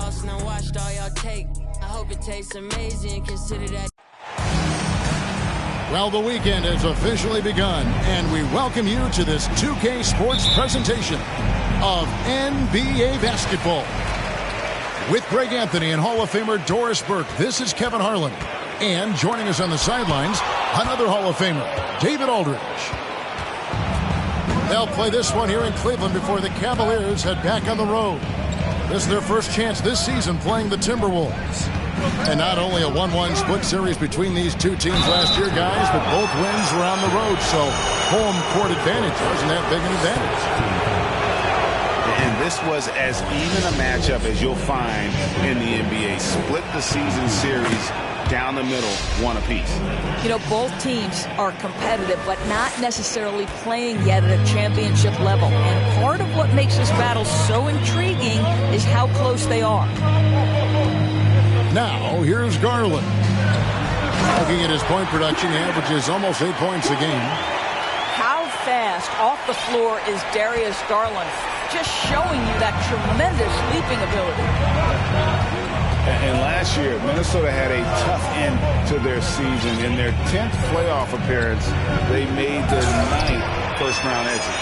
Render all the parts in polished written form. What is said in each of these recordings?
sauce and I watched all y'all take. I hope it tastes amazing. Consider that. Well, the weekend has officially begun, and we welcome you to this 2K Sports presentation of NBA basketball. With Greg Anthony and Hall of Famer Doris Burke, this is Kevin Harlan. And joining us on the sidelines, another Hall of Famer, David Aldridge. They'll play this one here in Cleveland before the Cavaliers head back on the road. This is their first chance this season playing the Timberwolves. And not only a 1-1 split series between these two teams last year, guys, but both wins were on the road, so home court advantage wasn't that big an advantage. And this was as even a matchup as you'll find in the NBA. Split the season series down the middle, one apiece. You know, both teams are competitive, but not necessarily playing yet at a championship level. And part of what makes this battle so intriguing is how close they are. Now, here's Garland. Looking at his point production, he averages almost 8 points a game. How fast off the floor is Darius Garland? Just showing you that tremendous leaping ability. And last year, Minnesota had a tough end to their season. In their 10th playoff appearance, they made their 9th first-round exit.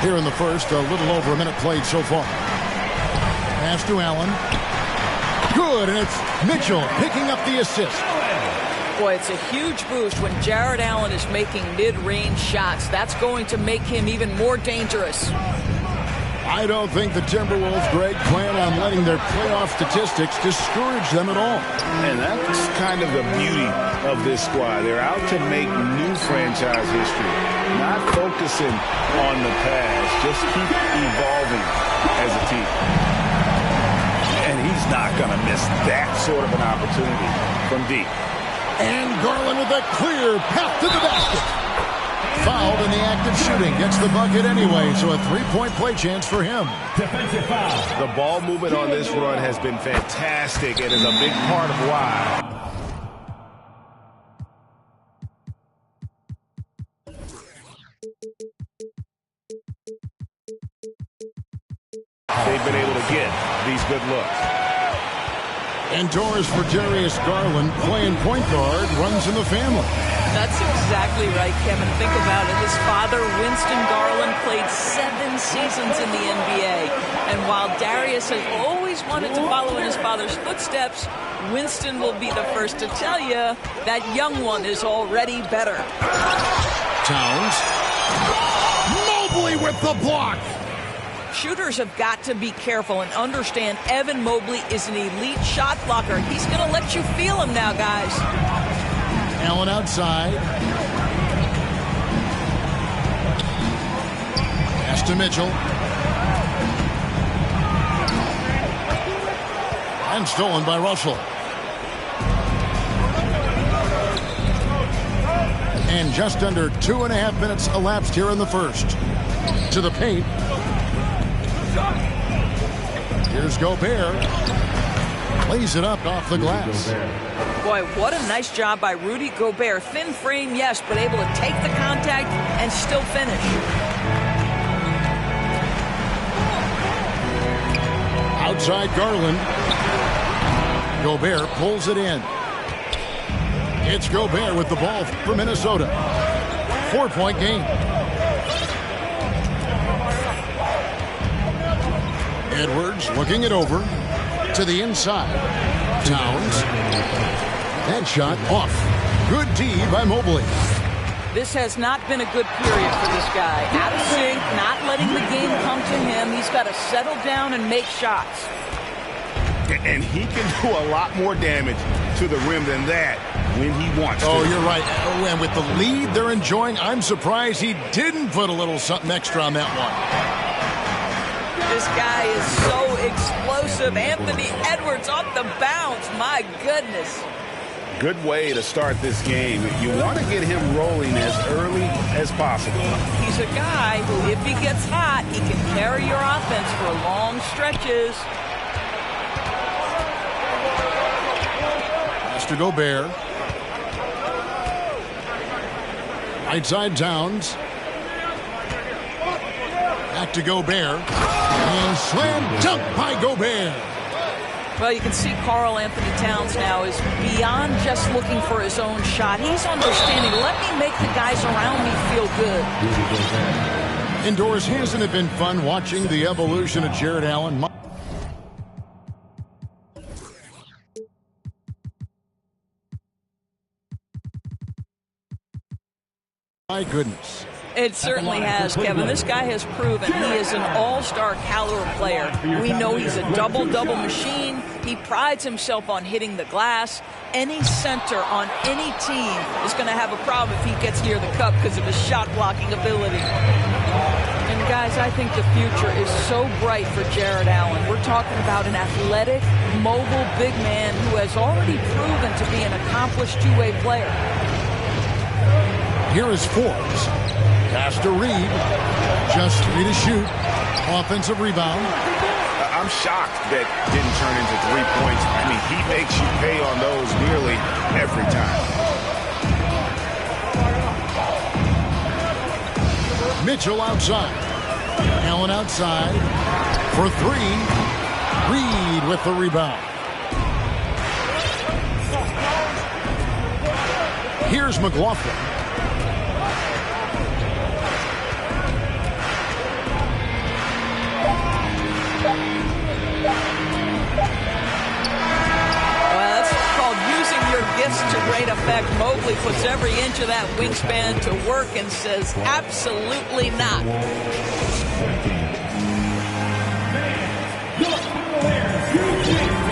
Here in the first, a little over a minute played so far. Pass to Allen. Good, and it's Mitchell picking up the assist. Boy, it's a huge boost when Jared Allen is making mid-range shots. That's going to make him even more dangerous. I don't think the Timberwolves, Greg, plan on letting their playoff statistics discourage them at all. And that's kind of the beauty of this squad. They're out to make new franchise history, not focusing on the past, just keep evolving as a team. And he's not going to miss that sort of an opportunity from deep. And Garland with a clear path to the basket. Fouled in the act of shooting. Gets the bucket anyway, so a three-point play chance for him. Defensive foul. The ball movement on this run has been fantastic and is a big part of why. They've been able to get these good looks. And Doris for Darius Garland, playing point guard, runs in the family. That's exactly right, Kevin. Think about it. His father, Winston Garland, played 7 seasons in the NBA. And while Darius has always wanted to follow in his father's footsteps, Winston will be the first to tell you that young one is already better. Towns. Mobley with the block. Shooters have got to be careful and understand Evan Mobley is an elite shot blocker. He's going to let you feel him now, guys. Allen outside. Pass to Mitchell. And stolen by Russell. And just under 2.5 minutes elapsed here in the first. To the paint. Here's Gobert. Lays it up off the glass. Boy, what a nice job by Rudy Gobert. Thin frame, yes, but able to take the contact and still finish. Outside Garland. Gobert pulls it in. It's Gobert with the ball for Minnesota. 4-point game. Edwards looking it over to the inside. Towns. That shot off. Good D by Mobley. This has not been a good period for this guy. Out of sync, not letting the game come to him. He's got to settle down and make shots. And he can do a lot more damage to the rim than that when he wants to. Oh, you're right. And with the lead they're enjoying, I'm surprised he didn't put a little something extra on that one. This guy is so explosive. Anthony Edwards off the bounce. My goodness. Good way to start this game. You want to get him rolling as early as possible. He's a guy who, if he gets hot, he can carry your offense for long stretches. Pass to Gobert. Right side Towns. to Gobert. And slam dunk by Gobert. Well, you can see Karl Anthony Towns now is beyond just looking for his own shot. He's understanding, let me make the guys around me feel good. Indoors, hasn't it been fun watching the evolution of Jarrett Allen? My goodness. It certainly has, Kevin. This guy has proven he is an all-star caliber player. We know he's a double-double machine. He prides himself on hitting the glass. Any center on any team is going to have a problem if he gets near the cup because of his shot-blocking ability. And, guys, I think the future is so bright for Jarrett Allen. We're talking about an athletic, mobile big man who has already proven to be an accomplished two-way player. Here is Forbes. Pass to Reed. Just 3 to shoot. Offensive rebound. I'm shocked that didn't turn into 3 points. I mean, he makes you pay on those nearly every time. Mitchell outside. Allen outside for 3. Reed with the rebound. Here's McLaughlin. To great effect. Mobley puts every inch of that wingspan to work and says absolutely not.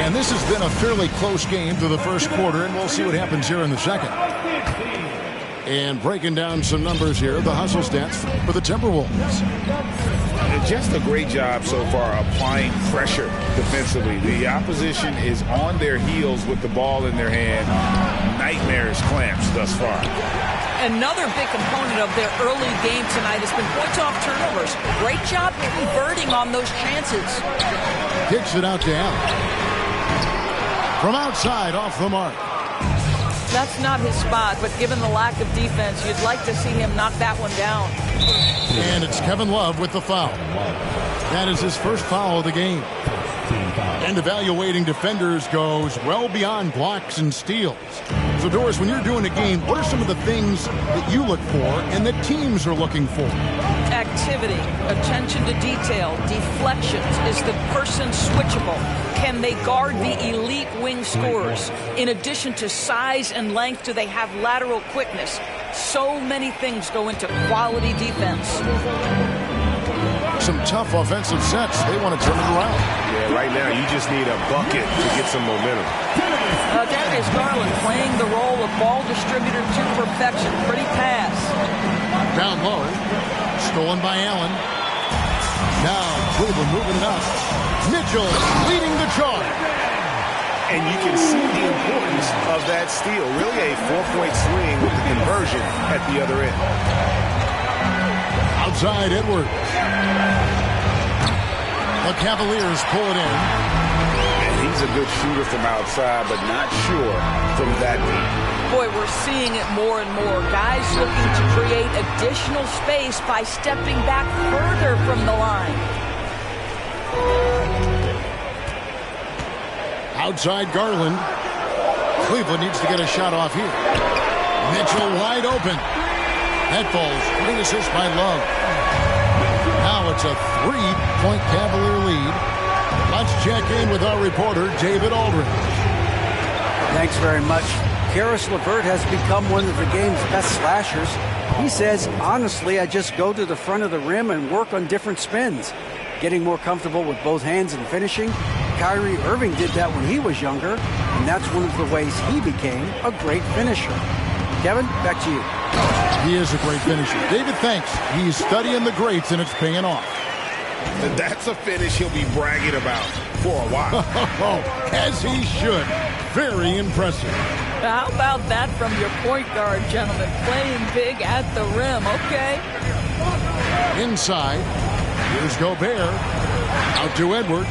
And this has been a fairly close game through the first quarter, and we'll see what happens here in the second. And breaking down some numbers here, the hustle stats for the Timberwolves. Just a great job so far applying pressure defensively. The opposition is on their heels with the ball in their hand. Nightmarish clamps thus far. Another big component of their early game tonight has been points off turnovers. Great job converting on those chances. Kicks it out to Allen. From outside, off the mark. That's not his spot, but given the lack of defense, you'd like to see him knock that one down. And it's Kevin Love with the foul. That is his first foul of the game. And evaluating defenders goes well beyond blocks and steals. So, Doris, when you're doing a game, what are some of the things that you look for and that teams are looking for? Activity, attention to detail, deflections. Is the person switchable? Can they guard the elite wing scorers? In addition to size and length, do they have lateral quickness? So many things go into quality defense. Some tough offensive sets. They want to turn it around. Yeah, right now you just need a bucket to get some momentum. Darius Garland playing the role of ball distributor to perfection. Pretty pass. Down low. Stolen by Allen. Now Cleveland moving it up. Mitchell leading the charge. And you can see the importance of that steal. Really a 4-point swing with the conversion at the other end. Outside Edwards. The Cavaliers pull it in. And he's a good shooter from outside, but not sure from that deep. Boy, we're seeing it more and more. Guys looking to create additional space by stepping back further from the line. Outside Garland. Cleveland needs to get a shot off here. Mitchell wide open. That falls. Great assist by Love. Now it's a 3-point Cavalier lead. Let's check in with our reporter, David Aldridge. Thanks very much. Karis LeVert has become one of the game's best slashers. He says, honestly, I just go to the front of the rim and work on different spins. Getting more comfortable with both hands and finishing. Kyrie Irving did that when he was younger, and that's one of the ways he became a great finisher. Kevin, back to you. He is a great finisher. David, thanks. He's studying the greats, and it's paying off. That's a finish he'll be bragging about for a while. As he should. Very impressive. How about that from your point guard, gentlemen? Playing big at the rim, okay? Inside. Here's Gobert. Out to Edwards.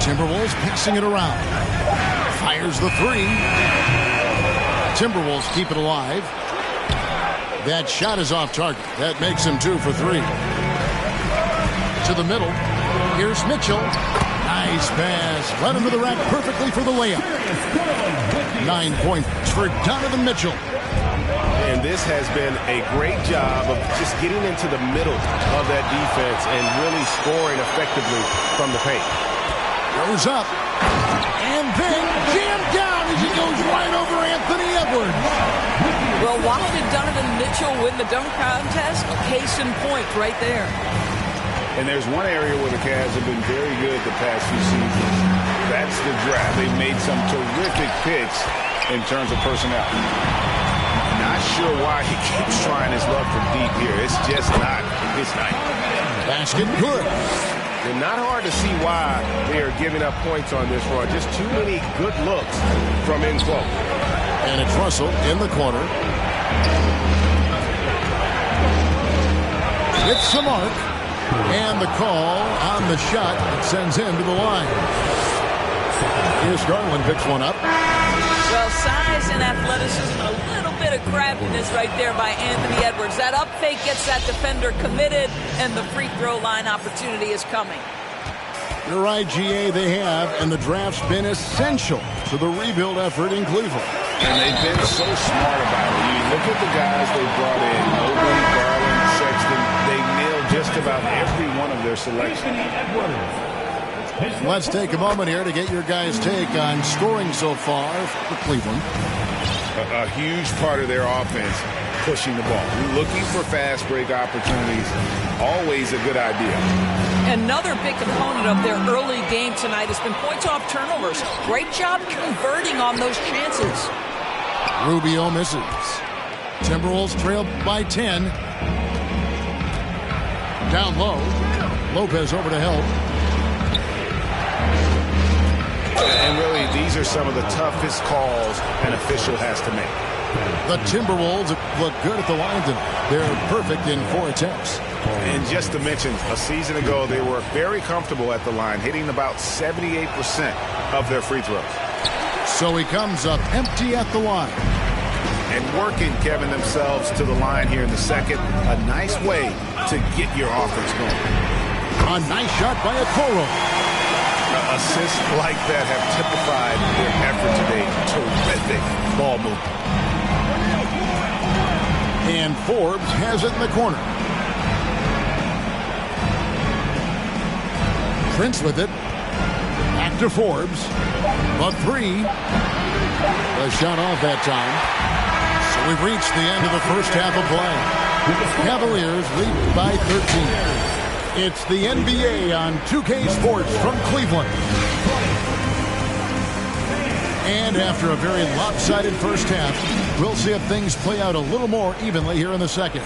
Timberwolves passing it around. Fires the 3. Timberwolves keep it alive. That shot is off target. That makes him 2 for 3. To the middle. Here's Mitchell. Nice pass. Led him to the rack perfectly for the layup. 9 points for Donovan Mitchell. And this has been a great job of just getting into the middle of that defense and really scoring effectively from the paint. Goes up. And then jammed down as he goes right over Anthony Edwards. Well, why did Donovan Mitchell win the dunk contest? Case in point right there. And there's one area where the Cavs have been very good the past few seasons. That's the draft. They've made some terrific picks in terms of personnel. Not sure why he keeps trying his luck from deep here. It's just not his night. Basket good. And not hard to see why they are giving up points on this run. Just too many good looks from in close. And it's Russell in the corner. It's the mark. And the call on the shot that sends him to the line. Here's Garland, picks one up. Well, size and athleticism, a little bit of craftiness right there by Anthony Edwards. That up fake gets that defender committed, and the free throw line opportunity is coming. You're right, GA, they have, and the draft's been essential to the rebuild effort in Cleveland. And they've been so smart about it. You look at the guys they brought in, Mobley, Garland, Sexton. They nailed just about every one of their selections. Let's take a moment here to get your guys' take on scoring so far for Cleveland. A huge part of their offense, pushing the ball. Looking for fast break opportunities, always a good idea. Another big component of their early game tonight has been points off turnovers. Great job converting on those chances. Rubio misses. Timberwolves trail by 10. Down low. Lopez over to help. And really, these are some of the toughest calls an official has to make. The Timberwolves look good at the line tonight. They're perfect in 4 attempts. And just to mention, a season ago, they were very comfortable at the line, hitting about 78% of their free throws. So he comes up empty at the line. And working, Kevin, themselves to the line here in the second. A nice way to get your offense going. A nice shot by Okoro. Assists like that have typified their effort today. Terrific ball movement. And Forbes has it in the corner. Prince with it. Back to Forbes. A 3. A shot off that time. So we've reached the end of the first half of play. Cavaliers lead by 13. It's the NBA on 2K Sports from Cleveland. And after a very lopsided first half, we'll see if things play out a little more evenly here in the second.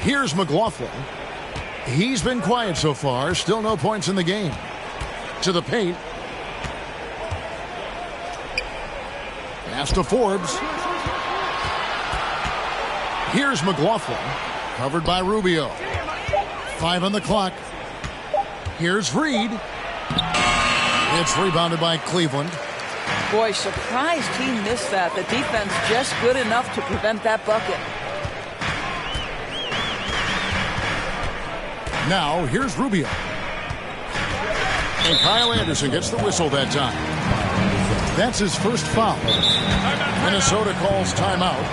Here's McLaughlin. He's been quiet so far. Still no points in the game. To the paint. Pass to Forbes. Here's McLaughlin. Covered by Rubio. 5 on the clock. Here's Reed. It's rebounded by Cleveland. Boy, surprised he missed that. The defense just good enough to prevent that bucket. Now, here's Rubio. And Kyle Anderson gets the whistle that time. That's his first foul. Minnesota calls timeout.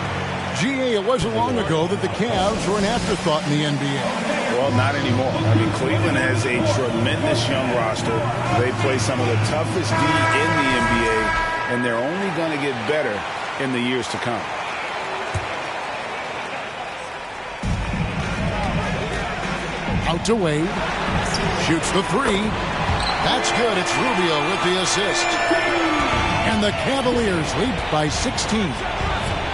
GA, it wasn't long ago that the Cavs were an afterthought in the NBA. Well, not anymore. I mean, Cleveland has a tremendous young roster. They play some of the toughest D in the NBA, and they're only going to get better in the years to come. Out to Wade. Shoots the 3. That's good. It's Rubio with the assist. And the Cavaliers lead by 16.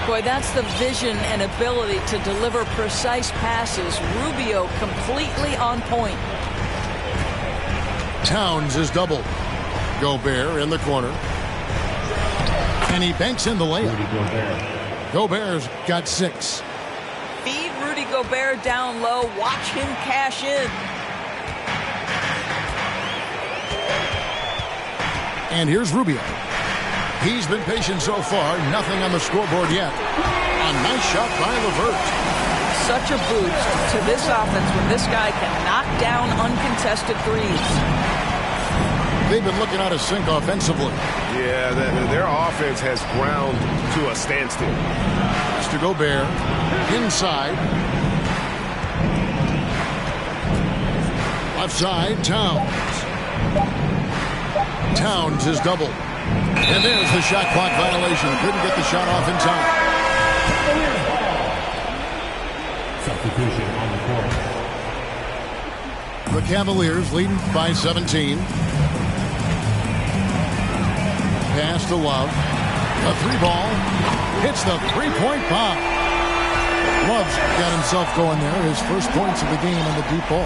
Boy, that's the vision and ability to deliver precise passes. Rubio completely on point. Towns is doubled. Gobert in the corner. And he banks in the layup. Gobert's got 6. Feed Rudy Gobert down low. Watch him cash in. And here's Rubio. He's been patient so far. Nothing on the scoreboard yet. A nice shot by LeVert. Such a boost to this offense when this guy can knock down uncontested threes. They've been looking out of sync offensively. Yeah, their offense has ground to a standstill. Mr. Gobert inside. Left side, Towns. Towns is doubled. And there's the shot clock violation. Couldn't get the shot off in time. Substitution on the court. The Cavaliers leading by 17. Pass to Love. A three ball. Hits the three-point bomb. Love's got himself going there. His first points of the game on the deep ball.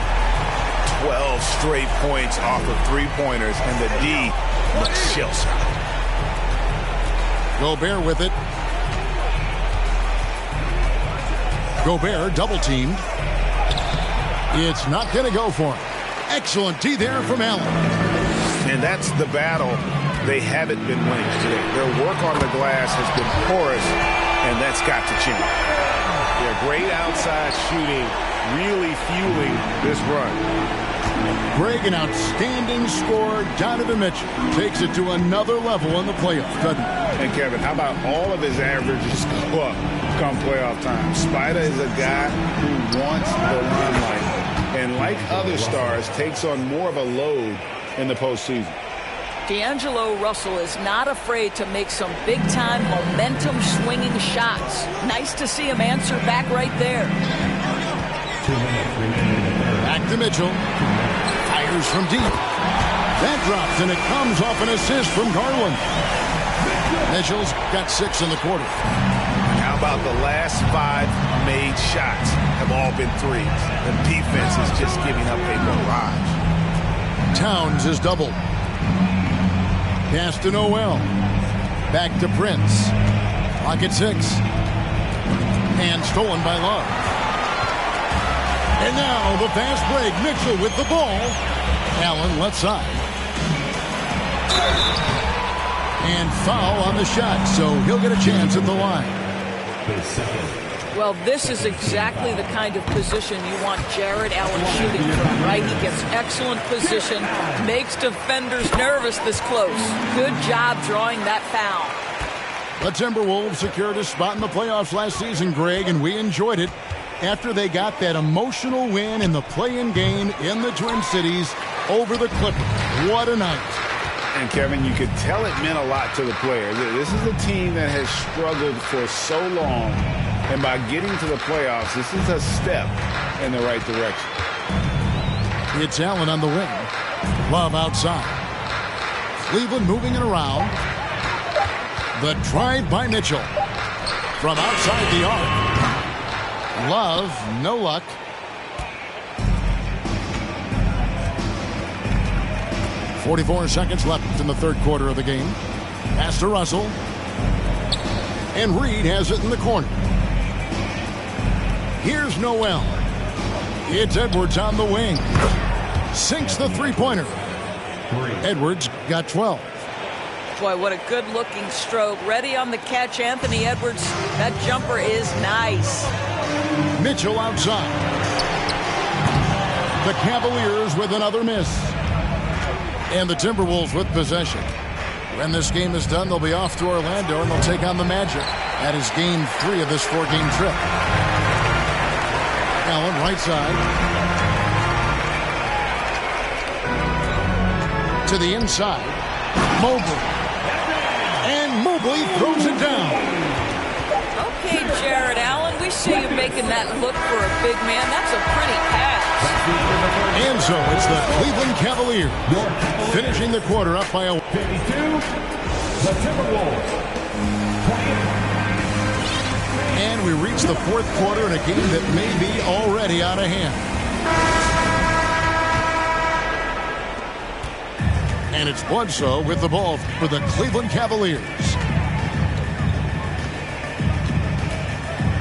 12 straight points off of three-pointers, and the D looks shell-shocked. Gobert with it. Gobert double-teamed. It's not going to go for him. Excellent D there from Allen. And that's the battle they haven't been winning today. Their work on the glass has been porous, and that's got to change. Their great outside shooting really fueling this run. Greg, an outstanding scorer. Donovan Mitchell takes it to another level in the playoffs, doesn't he? And Kevin, how about all of his averages go up come playoff time? Spider is a guy who wants the limelight, and like other stars, takes on more of a load in the postseason. D'Angelo Russell is not afraid to make some big-time momentum-swinging shots. Nice to see him answer back right there. 2 minutes remaining. Back to Mitchell. Fires from deep. That drops, and it comes off an assist from Garland. Mitchell's got 6 in the quarter. How about the last 5 made shots have all been threes? The defense is just giving up a barrage. Towns is doubled. Pass to Noel. Back to Prince. Clock at 6. And stolen by Love. And now the fast break. Mitchell with the ball. Allen left side. And foul on the shot, so he'll get a chance at the line. Well, this is exactly the kind of position you want Jared Allen shooting from, right? He gets excellent position, makes defenders nervous this close. Good job drawing that foul. The Timberwolves secured a spot in the playoffs last season, Greg, and we enjoyed it after they got that emotional win in the play-in game in the Twin Cities over the Clippers. What a night. And, Kevin, you could tell it meant a lot to the players. This is a team that has struggled for so long, and by getting to the playoffs, this is a step in the right direction. It's Allen on the wing. Love outside. Cleveland moving it around. The drive by Mitchell. From outside the arc. Love, no luck. .44 seconds left in the third quarter of the game. Pass to Russell. And Reed has it in the corner. Here's Noel. It's Edwards on the wing. Sinks the three-pointer. Edwards got 12. Boy, what a good-looking stroke. Ready on the catch, Anthony Edwards. That jumper is nice. Mitchell outside. The Cavaliers with another miss. And the Timberwolves with possession. When this game is done, they'll be off to Orlando, and they'll take on the Magic. That is game 3 of this 4-game trip. Allen, right side. To the inside. Mobley. And Mobley throws it down. Okay, Jared Allen, we see you making that look for a big man. That's a pretty pass. And so it's the Cleveland Cavaliers finishing the quarter up by a 52. The Timberwolves. And we reach the fourth quarter in a game that may be already out of hand. And it's Bledsoe with the ball for the Cleveland Cavaliers.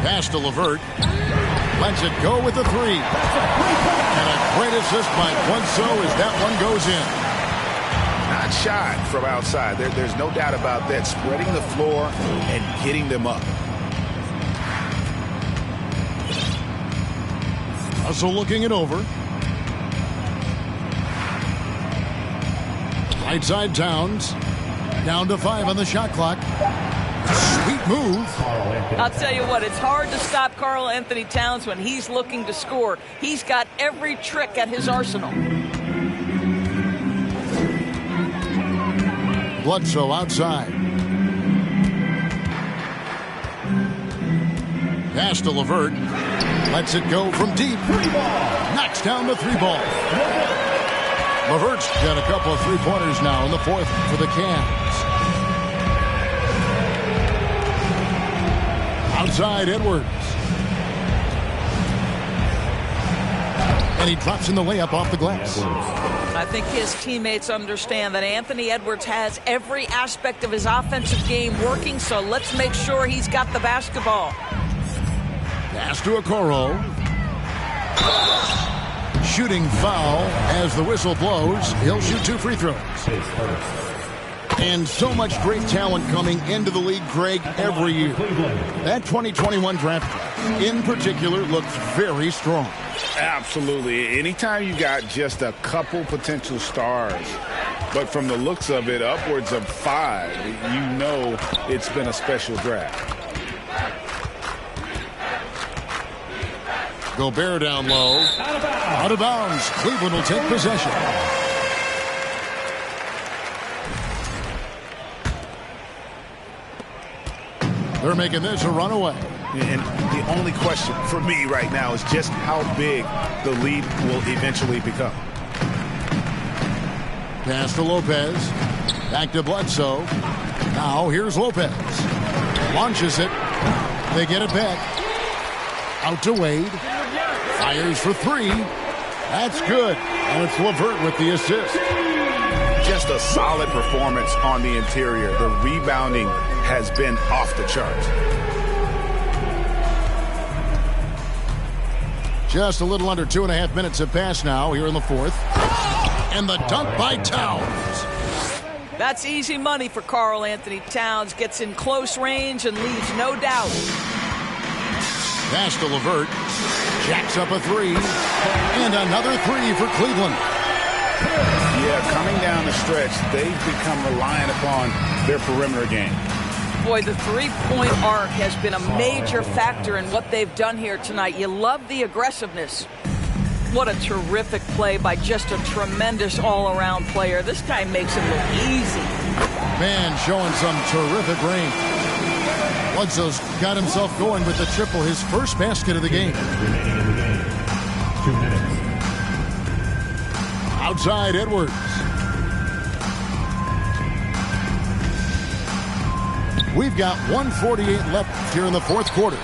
Pass to LeVert. Lets it go with the 3. And a great assist by Bledsoe as that one goes in. Not smart shot from outside. There's no doubt about that. Spreading the floor and getting them up. Russell looking it over. Right side Towns. Down to 5 on the shot clock. Sweet move. I'll tell you what, it's hard to stop Karl Anthony Towns when he's looking to score. He's got every trick at his arsenal. Bledsoe outside. Pass to LeVert. Lets it go from deep. Knocks down the 3-ball. LeVert's got a couple of three-pointers now in the fourth for the Cavs. Outside Edwards. And he drops in the layup off the glass. I think his teammates understand that Anthony Edwards has every aspect of his offensive game working, so let's make sure he's got the basketball. Pass to Okoro. Shooting foul as the whistle blows. He'll shoot 2 free throws. And so much great talent coming into the league, Greg, every year. That 2021 draft class, in particular, looks very strong. Absolutely. Anytime you got just a couple potential stars, but from the looks of it, upwards of 5, you know it's been a special draft. Gobert down low. Out of bounds. Cleveland will take possession. They're making this a runaway. And the only question for me right now is just how big the lead will eventually become. Pass to Lopez. Back to Bledsoe. Now here's Lopez. Launches it. They get it back. Out to Wade. Fires for 3. That's good. And it's LeVert with the assist. Just a solid performance on the interior. The rebounding has been off the charts. Just a little under 2.5 minutes have passed now here in the fourth. And the dunk by Towns. That's easy money for Karl Anthony Towns. Gets in close range and leaves no doubt. Pass to LeVert. Jacks up a 3. And another 3 for Cleveland. Yeah, coming down the stretch, they've become reliant upon their perimeter game. Boy, the three-point arc has been a major factor in what they've done here tonight. You love the aggressiveness. What a terrific play by just a tremendous all-around player. This guy makes it look easy. Man, showing some terrific range. Bledsoe's got himself going with the triple, his first basket of the game. 2 minutes. Outside Edwards. We've got 1:48 left here in the fourth quarter.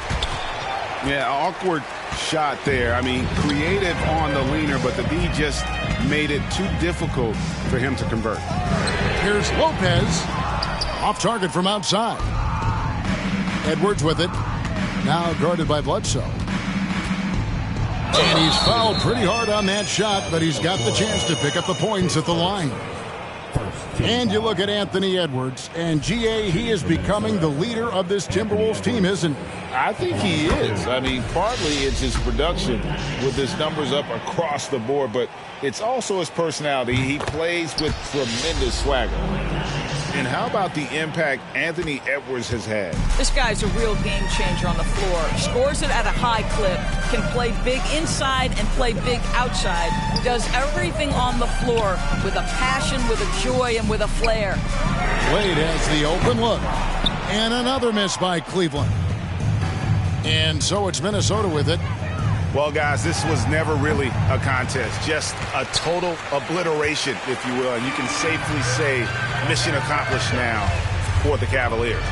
Yeah, awkward shot there. I mean, creative on the leaner, but the D just made it too difficult for him to convert. Here's Lopez. Off target from outside. Edwards with it. Now guarded by Bledsoe. And he's fouled pretty hard on that shot, but he's got the chance to pick up the points at the line. And you look at Anthony Edwards, and GA, he is becoming the leader of this Timberwolves team, isn't he? I think he is. I mean, partly it's his production with his numbers up across the board, but it's also his personality. He plays with tremendous swagger. And how about the impact Anthony Edwards has had? This guy's a real game changer on the floor. Scores it at a high clip, can play big inside and play big outside. Does everything on the floor with a passion, with a joy, and with a flair. Wade has the open look. And another miss by Cleveland. And so it's Minnesota with it. Well, guys, this was never really a contest. Just a total obliteration, if you will. And you can safely say mission accomplished now for the Cavaliers.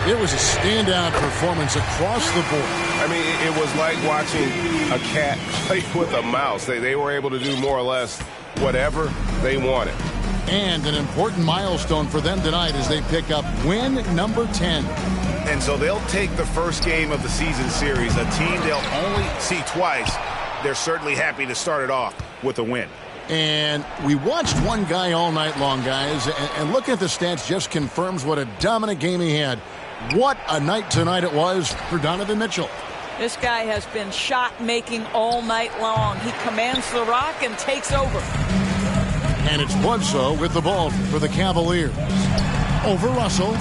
It was a standout performance across the board. I mean, it was like watching a cat play with a mouse. They were able to do more or less whatever they wanted. And an important milestone for them tonight as they pick up win number 10. And so they'll take the first game of the season series, a team they'll only see twice. They're certainly happy to start it off with a win. And we watched one guy all night long, guys, and looking at the stats just confirms what a dominant game he had. What a night tonight it was for Donovan Mitchell. This guy has been shot-making all night long. He commands the rock and takes over. And it's Bledsoe with the ball for the Cavaliers. Over Russell.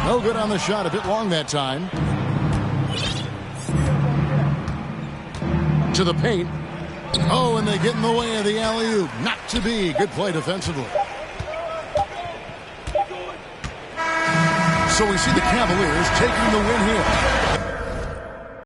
No good on the shot. A bit long that time. To the paint. Oh, and they get in the way of the alley-oop. Not to be. Good play defensively. So we see the Cavaliers taking the win here.